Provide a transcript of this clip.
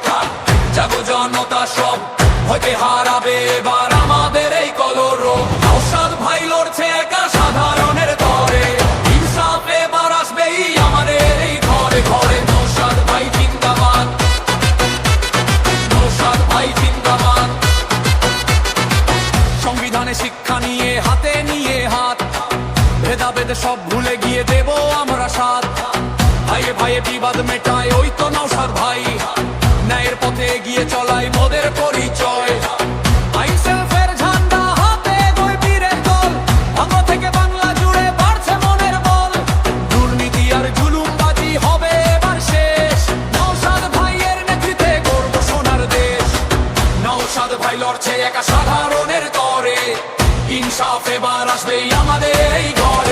রক্ষা। জাগো জনতা সব, ভয়কে হারাবে এবার আমাদের এই কলরব। নওশাদ ভাই লড়ছে একা সাধারণের তরে, ইনসাফ এবার আসবেই আমাদের এই ঘরে ঘরে। নওশাদ ভাই জিন্দাবাদ, নওশাদ ভাই জিন্দাবাদ। সংবিধানে শিক্ষা নিয়ে হাতে নিয়ে হাত, ভেদাভেদে সব ভুলে গিয়ে দেব আমরা সাথ। ভাইয়ে ভাইয়ে বিবাদ মেটায় ওই তো নওশাদ ভাই, ন্যায়ের পথে এগিয়ে চলাই মোদের পরিচয়। আইন সেলফের ঝান্ডা হাতে দুই বীরের দল, ভাগ্য থেকে বাংলা জুড়ে বাড়ছে মনের বল। দুর্নীতি আর জুলুমবাজি হবে এবার শেষ, নওশাদ ভাইয়ের নেতৃত্বে গর্ব সোনার দেশ। নওশাদ ভাই লড়ছে একা সাধারণের তরে, ইনসাফ এবার আসবেই আমাদের এই ঘরে।